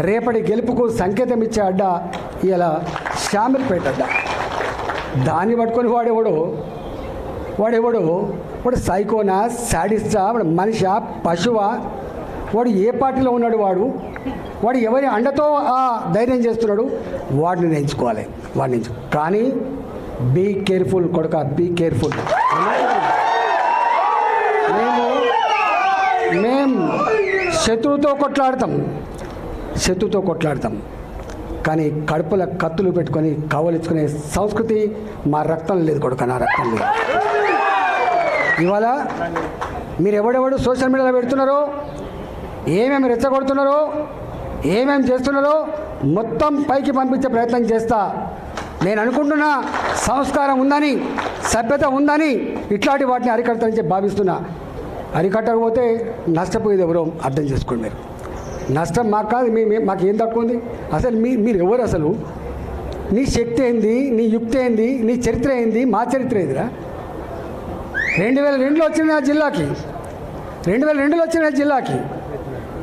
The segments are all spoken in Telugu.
రేపటి గెలుపుకు సంకేతం ఇచ్చే అడ్డ ఇలా షామిల్పేట అడ్డ. దాన్ని పట్టుకొని వాడు సైకోనా, శాడిస్టా, వాడు మనిషా, పశువా, వాడు ఏ పార్టీలో ఉన్నాడు, వాడు ఎవరి అండతో ఆ ధైర్యం చేస్తున్నాడు, వాడిని నేర్చుకోవాలి. కానీ బీ కేర్ఫుల్ కొడుక, బీ కేర్ఫుల్. మేము శత్రువుతో కొట్లాడతాం కానీ కడుపుల కత్తులు పెట్టుకొని కావలించుకునే సంస్కృతి మా రక్తం లేదు కొడుక, నా రక్తం లేదు. ఇవాళ మీరు ఎవడెవడు సోషల్ మీడియాలో పెడుతున్నారో, ఏమేమి రెచ్చగొడుతున్నారో, ఏమేమి చేస్తున్నారో మొత్తం పైకి పంపించే ప్రయత్నం చేస్తా. నేను అనుకుంటున్నా సంస్కారం ఉందని, సభ్యత ఉందని ఇట్లాంటి వాటిని అరికడతానని చెప్పి భావిస్తున్నా. అరికట్టకపోతే నష్టపోయేది ఎవరో అర్థం చేసుకోండి. మీరు నష్టం మాకు కాదు, మాకు ఏం తక్కువ ఉంది? అసలు మీరు ఎవరు? అసలు నీ శక్తి ఏంది, నీ యుక్తి ఏంది, నీ చరిత్ర ఏంది, మా చరిత్ర ఏదిరా? 2002లో వచ్చిన నా జిల్లాకి, 2002లో వచ్చిన జిల్లాకి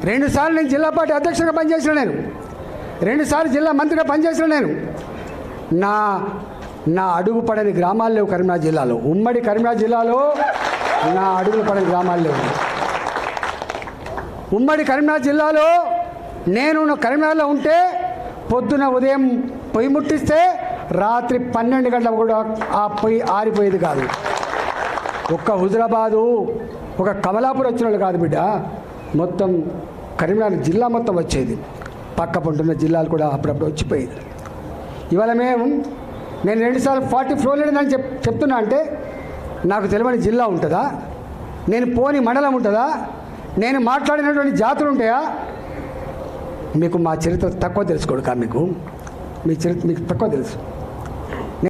2 సార్లు నేను జిల్లా పార్టీ అధ్యక్షుడిగా పనిచేసిన, నేను 2 సార్లు జిల్లా మంత్రిగా పనిచేసిన. నేను నా అడుగు పడని గ్రామాలు లేవు కరీంనగర్ జిల్లాలో. ఉమ్మడి కరీంనగర్ జిల్లాలో నా అడుగులు పడని గ్రామాలు లేవు. ఉమ్మడి కరీంనగర్ జిల్లాలో నేను కరీంనగర్లో ఉంటే పొద్దున ఉదయం పొయ్యి ముట్టిస్తే రాత్రి 12 గంటలకు కూడా ఆ పొయ్యి ఆరిపోయేది కాదు. ఒక్క హుజరాబాదు, ఒక కమలాపూర్ వచ్చిన వాళ్ళు కాదు బిడ్డ, మొత్తం కరీంనగర్ జిల్లా మొత్తం వచ్చేది. పక్క పంటున్న జిల్లాలు కూడా అప్పుడప్పుడు వచ్చిపోయేది. ఇవాళ నేను 2 సార్లు 40 ఫ్లోర్ లేదని చెప్తున్నా అంటే నాకు తెలియని జిల్లా ఉంటుందా? నేను పోని మండలం ఉంటుందా? నేను మాట్లాడినటువంటి జాతులు ఉంటాయా? మీకు మా చరిత్ర తక్కువ తెలుసుకోడు. మీ చరిత్ర మీకు తక్కువ తెలుసు.